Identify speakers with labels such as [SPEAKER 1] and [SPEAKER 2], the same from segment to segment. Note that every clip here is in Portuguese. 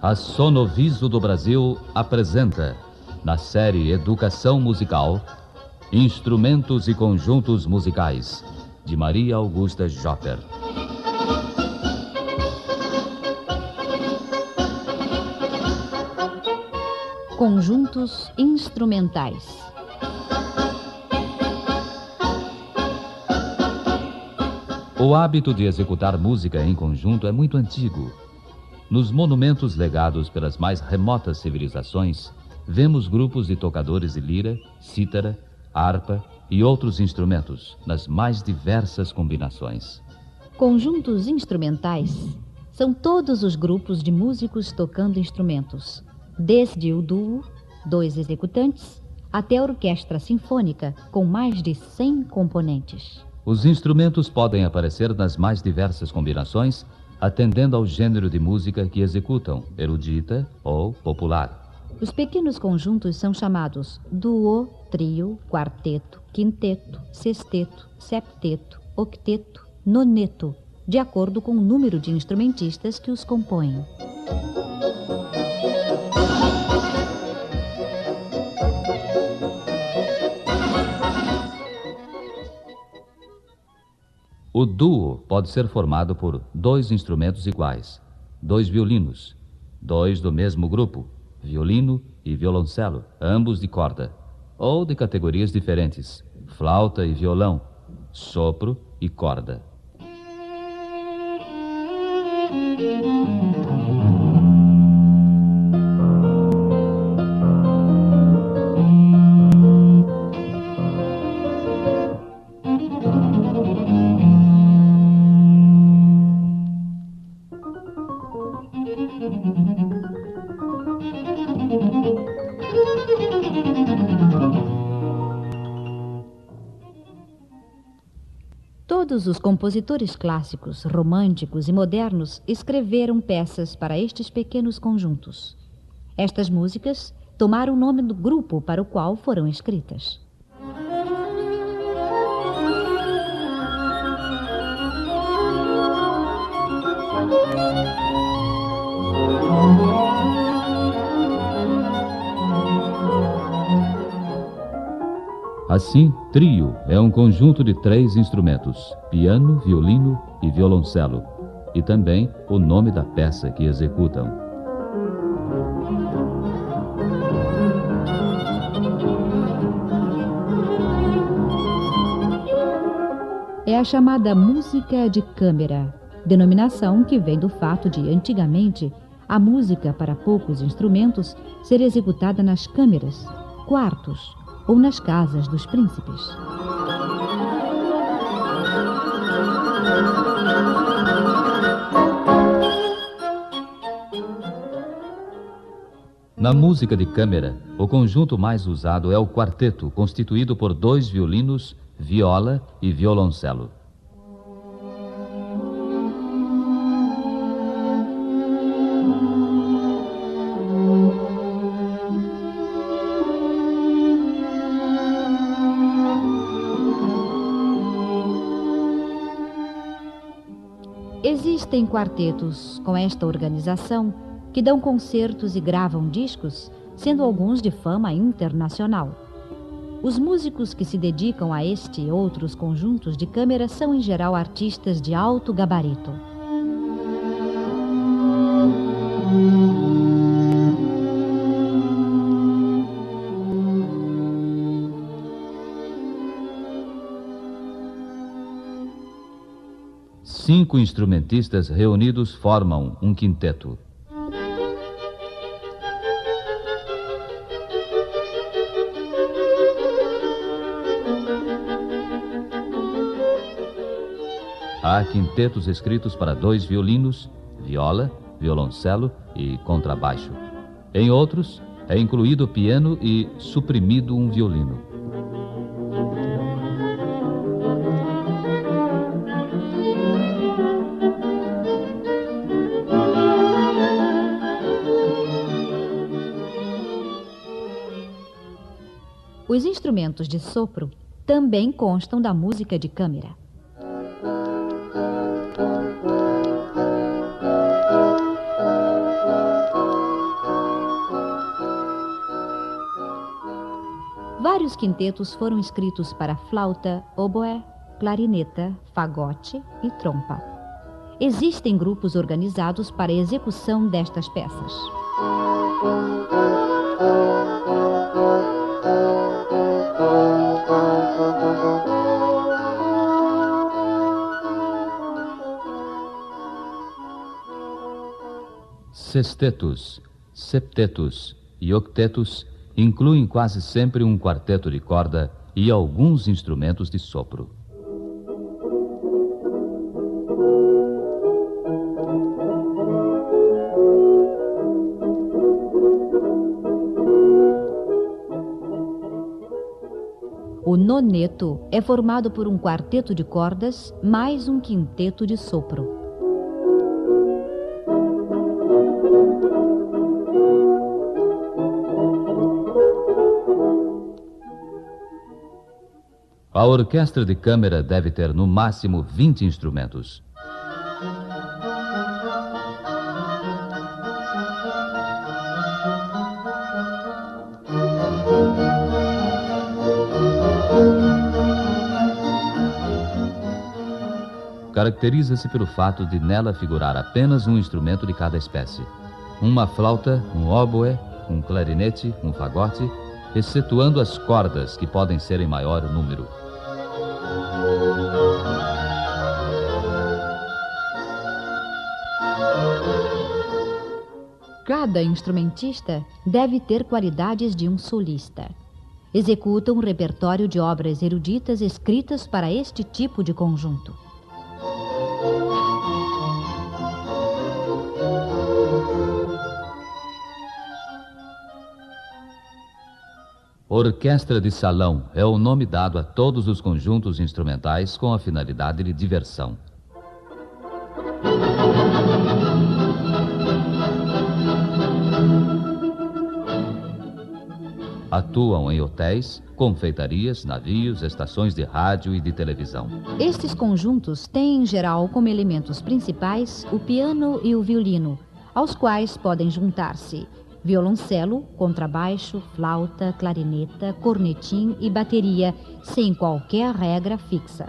[SPEAKER 1] A Sonoviso do Brasil apresenta, na série Educação Musical, Instrumentos e Conjuntos Musicais, de Maria Augusta Jopper.
[SPEAKER 2] Conjuntos instrumentais.
[SPEAKER 1] O hábito de executar música em conjunto é muito antigo. Nos monumentos legados pelas mais remotas civilizações, vemos grupos de tocadores de lira, cítara, harpa e outros instrumentos, nas mais diversas combinações.
[SPEAKER 2] Conjuntos instrumentais são todos os grupos de músicos tocando instrumentos, desde o duo, 2 executantes, até a orquestra sinfônica, com mais de 100 componentes.
[SPEAKER 1] Os instrumentos podem aparecer nas mais diversas combinações, atendendo ao gênero de música que executam, erudita ou popular.
[SPEAKER 2] Os pequenos conjuntos são chamados duo, trio, quarteto, quinteto, sexteto, septeto, octeto, noneto, de acordo com o número de instrumentistas que os compõem.
[SPEAKER 1] O duo pode ser formado por 2 instrumentos iguais, 2 violinos, 2 do mesmo grupo, violino e violoncelo, ambos de corda, ou de categorias diferentes, flauta e violão, sopro e corda.
[SPEAKER 2] Todos os compositores clássicos, românticos e modernos escreveram peças para estes pequenos conjuntos. Estas músicas tomaram o nome do grupo para o qual foram escritas.
[SPEAKER 1] Assim, trio é um conjunto de 3 instrumentos, piano, violino e violoncelo, e também o nome da peça que executam.
[SPEAKER 2] É a chamada música de câmara, denominação que vem do fato de, antigamente, a música para poucos instrumentos ser executada nas câmeras, quartos ou nas casas dos príncipes.
[SPEAKER 1] Na música de câmara, o conjunto mais usado é o quarteto, constituído por 2 violinos, viola e violoncelo.
[SPEAKER 2] Existem quartetos com esta organização que dão concertos e gravam discos, sendo alguns de fama internacional. Os músicos que se dedicam a este e outros conjuntos de câmara são, em geral, artistas de alto gabarito.
[SPEAKER 1] Cinco instrumentistas reunidos formam um quinteto. Há quintetos escritos para 2 violinos, viola, violoncelo e contrabaixo. Em outros, é incluído piano e suprimido um violino.
[SPEAKER 2] Os instrumentos de sopro também constam da música de câmara. Vários quintetos foram escritos para flauta, oboé, clarineta, fagote e trompa. Existem grupos organizados para a execução destas peças.
[SPEAKER 1] Sextetos, septetos e octetos incluem quase sempre um quarteto de corda e alguns instrumentos de sopro.
[SPEAKER 2] O noneto é formado por um quarteto de cordas mais um quinteto de sopro.
[SPEAKER 1] A orquestra de câmara deve ter no máximo 20 instrumentos. Caracteriza-se pelo fato de nela figurar apenas um instrumento de cada espécie. Uma flauta, um oboé, um clarinete, um fagote, excetuando as cordas, que podem ser em maior número.
[SPEAKER 2] Cada instrumentista deve ter qualidades de um solista. Executa um repertório de obras eruditas escritas para este tipo de conjunto.
[SPEAKER 1] Orquestra de salão é o nome dado a todos os conjuntos instrumentais com a finalidade de diversão. Atuam em hotéis, confeitarias, navios, estações de rádio e de televisão.
[SPEAKER 2] Estes conjuntos têm, em geral, como elementos principais o piano e o violino, aos quais podem juntar-se violoncelo, contrabaixo, flauta, clarineta, cornetim e bateria, sem qualquer regra fixa.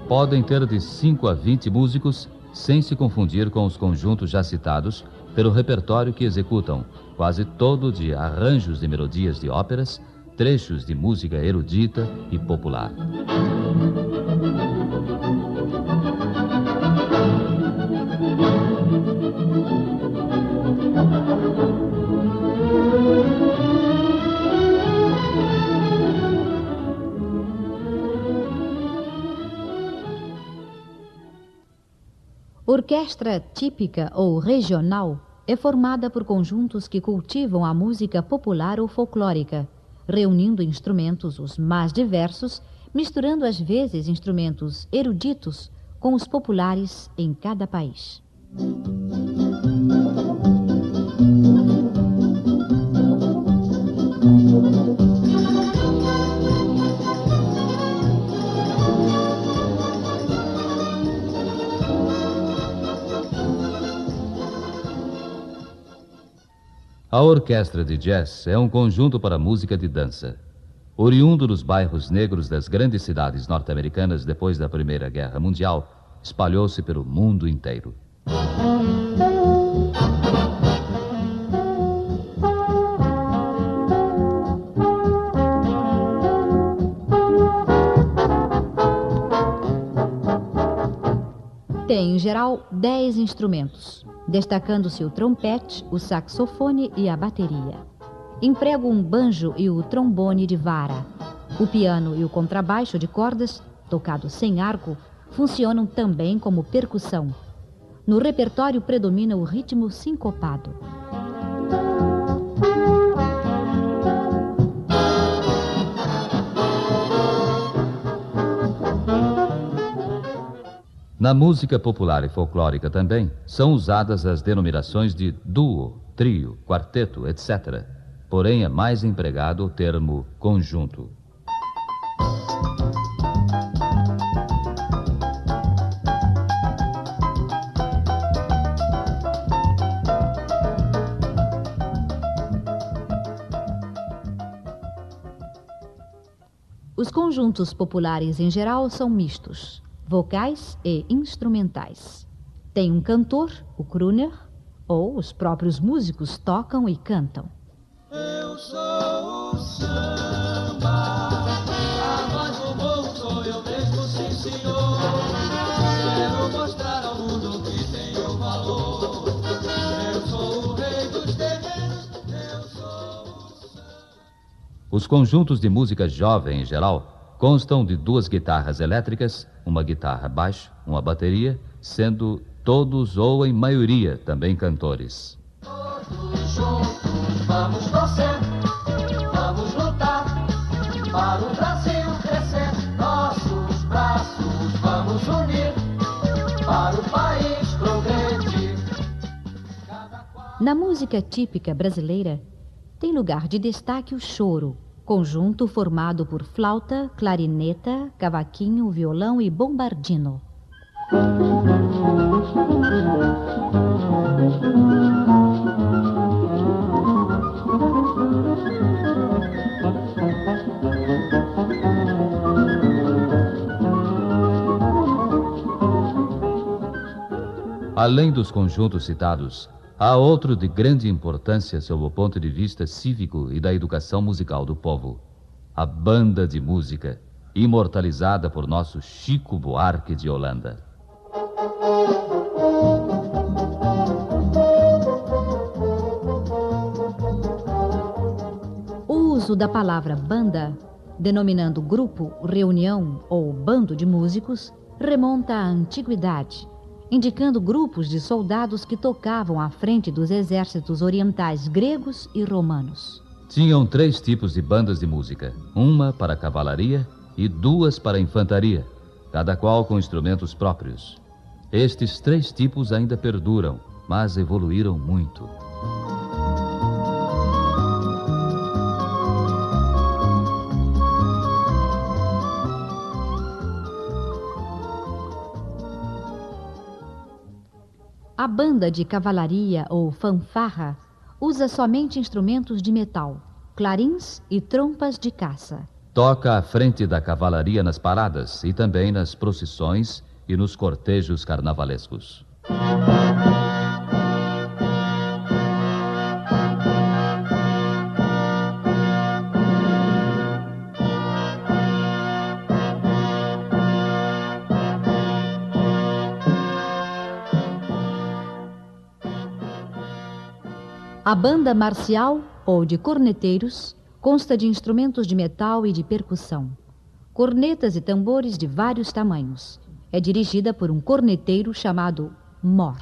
[SPEAKER 1] Podem ter de 5 a 20 músicos, sem se confundir com os conjuntos já citados, pelo repertório que executam, quase todo de arranjos de melodias de óperas, trechos de música erudita e popular.
[SPEAKER 2] Orquestra típica ou regional é formada por conjuntos que cultivam a música popular ou folclórica, reunindo instrumentos os mais diversos, misturando às vezes instrumentos eruditos com os populares em cada país.
[SPEAKER 1] A orquestra de jazz é um conjunto para música de dança. Oriundo dos bairros negros das grandes cidades norte-americanas depois da Primeira Guerra Mundial, espalhou-se pelo mundo inteiro.
[SPEAKER 2] Tem, em geral, 10 instrumentos, destacando-se o trompete, o saxofone e a bateria. Empregam um banjo e o trombone de vara. O piano e o contrabaixo de cordas, tocado sem arco, funcionam também como percussão. No repertório predomina o ritmo sincopado.
[SPEAKER 1] Na música popular e folclórica também são usadas as denominações de duo, trio, quarteto, etc. Porém, é mais empregado o termo conjunto.
[SPEAKER 2] Os conjuntos populares em geral são mistos, vocais e instrumentais. Tem um cantor, o crooner, ou os próprios músicos tocam e cantam.
[SPEAKER 3] Eu sou o samba, a voz do povo sou eu mesmo, sim senhor. Quero mostrar ao mundo que tenho valor. Eu sou o rei dos terreiros, eu sou o samba.
[SPEAKER 1] Os conjuntos de música jovem, em geral, constam de 2 guitarras elétricas, uma guitarra baixo, uma bateria, sendo todos ou em maioria também cantores.
[SPEAKER 3] Todos juntos vamos torcer, vamos lutar para o Brasil crescer. Nossos braços vamos unir para o país progredir.
[SPEAKER 2] Na música típica brasileira, tem lugar de destaque o choro, conjunto formado por flauta, clarineta, cavaquinho, violão e bombardino.
[SPEAKER 1] Além dos conjuntos citados, há outro de grande importância sob o ponto de vista cívico e da educação musical do povo: a banda de música, imortalizada por nosso Chico Buarque de Holanda.
[SPEAKER 2] O uso da palavra banda, denominando grupo, reunião ou bando de músicos, remonta à antiguidade, indicando grupos de soldados que tocavam à frente dos exércitos orientais gregos e romanos.
[SPEAKER 1] Tinham 3 tipos de bandas de música, uma para a cavalaria e 2 para a infantaria, cada qual com instrumentos próprios. Estes 3 tipos ainda perduram, mas evoluíram muito.
[SPEAKER 2] A banda de cavalaria ou fanfarra usa somente instrumentos de metal, clarins e trompas de caça.
[SPEAKER 1] Toca à frente da cavalaria nas paradas e também nas procissões e nos cortejos carnavalescos.
[SPEAKER 2] A banda marcial, ou de corneteiros, consta de instrumentos de metal e de percussão. Cornetas e tambores de vários tamanhos. É dirigida por um corneteiro chamado mor.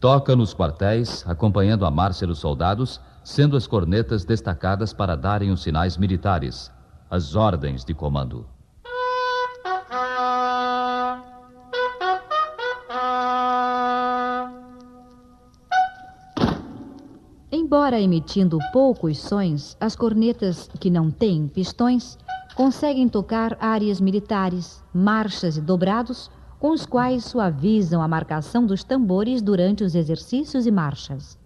[SPEAKER 1] Toca nos quartéis, acompanhando a marcha dos soldados, sendo as cornetas destacadas para darem os sinais militares, as ordens de comando.
[SPEAKER 2] Embora emitindo poucos sons, as cornetas, que não têm pistões, conseguem tocar áreas militares, marchas e dobrados, com os quais suavizam a marcação dos tambores durante os exercícios e marchas.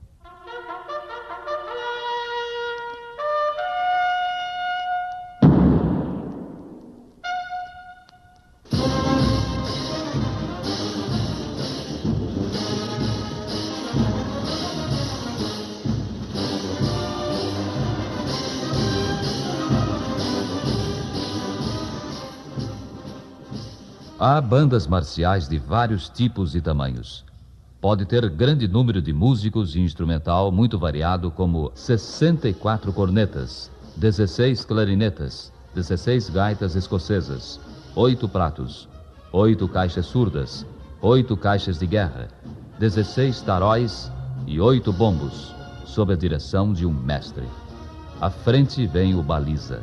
[SPEAKER 1] Há bandas marciais de vários tipos e tamanhos. Pode ter grande número de músicos e instrumental muito variado, como 64 cornetas, 16 clarinetas, 16 gaitas escocesas, 8 pratos, 8 caixas surdas, 8 caixas de guerra, 16 taróis e 8 bombos, sob a direção de um mestre. À frente vem o baliza.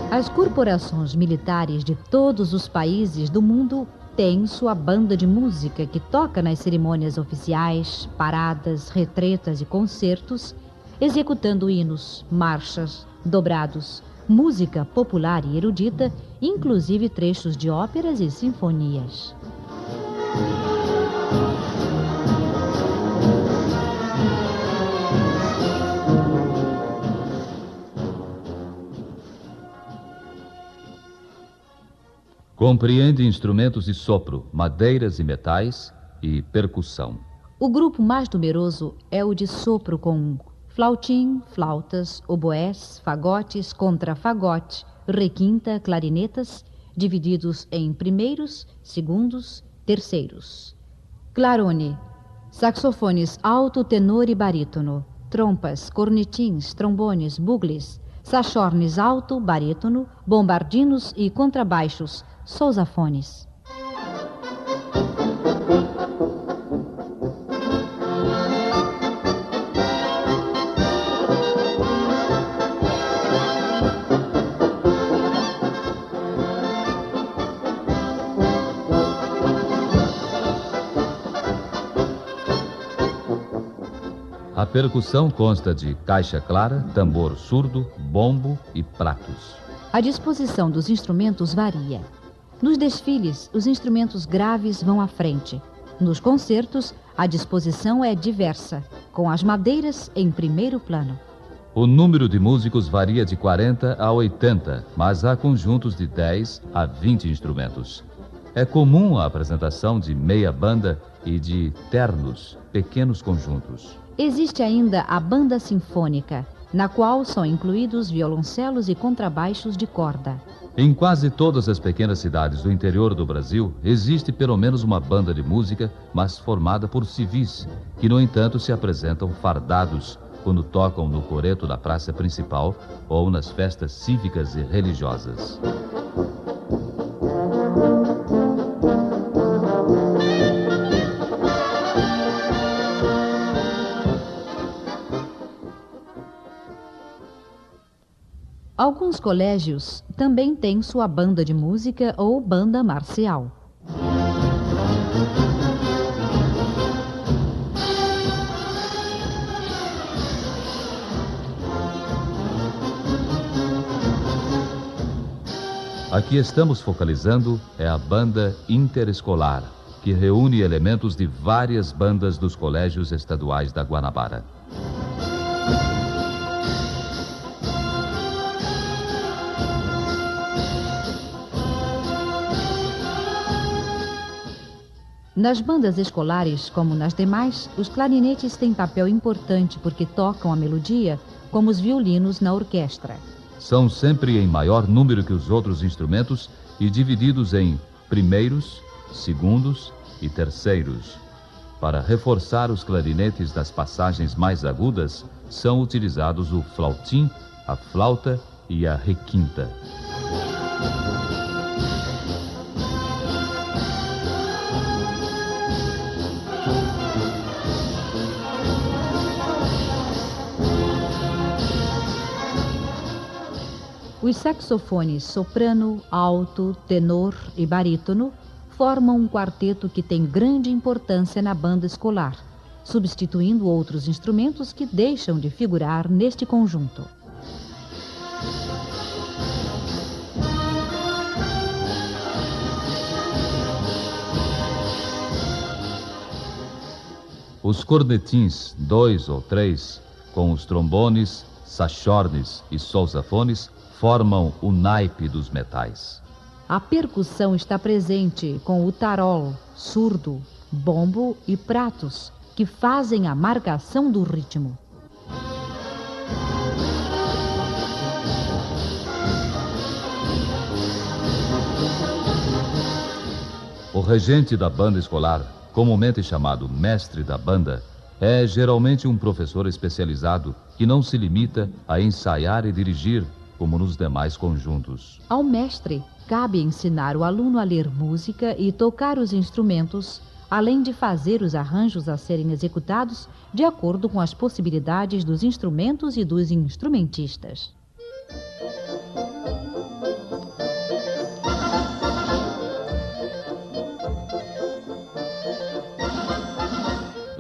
[SPEAKER 2] As corporações militares de todos os países do mundo têm sua banda de música que toca nas cerimônias oficiais, paradas, retretas e concertos, executando hinos, marchas, dobrados, música popular e erudita, inclusive trechos de óperas e sinfonias.
[SPEAKER 1] Compreende instrumentos de sopro, madeiras e metais e percussão.
[SPEAKER 2] O grupo mais numeroso é o de sopro com flautim, flautas, oboés, fagotes, contrafagote, requinta, clarinetas, divididos em primeiros, segundos, terceiros. Clarone, saxofones alto, tenor e barítono, trompas, cornetins, trombones, bugles, sachornes alto, barítono, bombardinos e contrabaixos, sousafones.
[SPEAKER 1] A percussão consta de caixa clara, tambor surdo, bombo e pratos.
[SPEAKER 2] A disposição dos instrumentos varia. Nos desfiles, os instrumentos graves vão à frente. Nos concertos, a disposição é diversa, com as madeiras em primeiro plano.
[SPEAKER 1] O número de músicos varia de 40 a 80, mas há conjuntos de 10 a 20 instrumentos. É comum a apresentação de meia banda e de ternos, pequenos conjuntos.
[SPEAKER 2] Existe ainda a banda sinfônica, na qual são incluídos violoncelos e contrabaixos de corda.
[SPEAKER 1] Em quase todas as pequenas cidades do interior do Brasil, existe pelo menos uma banda de música, mas formada por civis, que, no entanto, se apresentam fardados quando tocam no coreto da praça principal ou nas festas cívicas e religiosas.
[SPEAKER 2] Alguns colégios também têm sua banda de música ou banda marcial.
[SPEAKER 1] A que estamos focalizando é a banda interescolar, que reúne elementos de várias bandas dos colégios estaduais da Guanabara.
[SPEAKER 2] Nas bandas escolares, como nas demais, os clarinetes têm papel importante porque tocam a melodia, como os violinos na orquestra.
[SPEAKER 1] São sempre em maior número que os outros instrumentos e divididos em primeiros, segundos e terceiros. Para reforçar os clarinetes das passagens mais agudas, são utilizados o flautim, a flauta e a requinta.
[SPEAKER 2] Os saxofones soprano, alto, tenor e barítono formam um quarteto que tem grande importância na banda escolar, substituindo outros instrumentos que deixam de figurar neste conjunto.
[SPEAKER 1] Os cornetins, 2 ou 3, com os trombones, sachornes e sousafones, formam o naipe dos metais.
[SPEAKER 2] A percussão está presente com o tarol, surdo, bombo e pratos, que fazem a marcação do ritmo.
[SPEAKER 1] O regente da banda escolar, comumente chamado mestre da banda, é geralmente um professor especializado que não se limita a ensaiar e dirigir, como nos demais conjuntos.
[SPEAKER 2] Ao mestre, cabe ensinar o aluno a ler música e tocar os instrumentos, além de fazer os arranjos a serem executados de acordo com as possibilidades dos instrumentos e dos instrumentistas.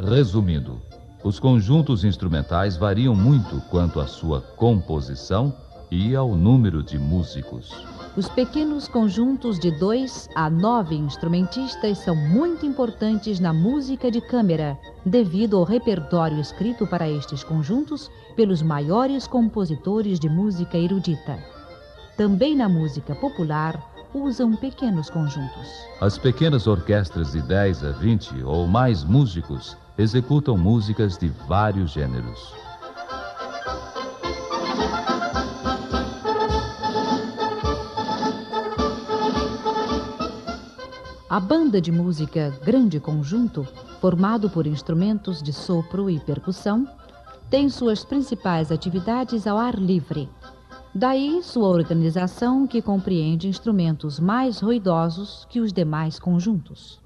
[SPEAKER 1] Resumindo, os conjuntos instrumentais variam muito quanto à sua composição e ao número de músicos.
[SPEAKER 2] Os pequenos conjuntos de 2 a 9 instrumentistas são muito importantes na música de câmara, devido ao repertório escrito para estes conjuntos pelos maiores compositores de música erudita. Também na música popular, usam pequenos conjuntos.
[SPEAKER 1] As pequenas orquestras de 10 a 20 ou mais músicos executam músicas de vários gêneros.
[SPEAKER 2] A banda de música grande conjunto, formado por instrumentos de sopro e percussão, tem suas principais atividades ao ar livre. Daí sua organização, que compreende instrumentos mais ruidosos que os demais conjuntos.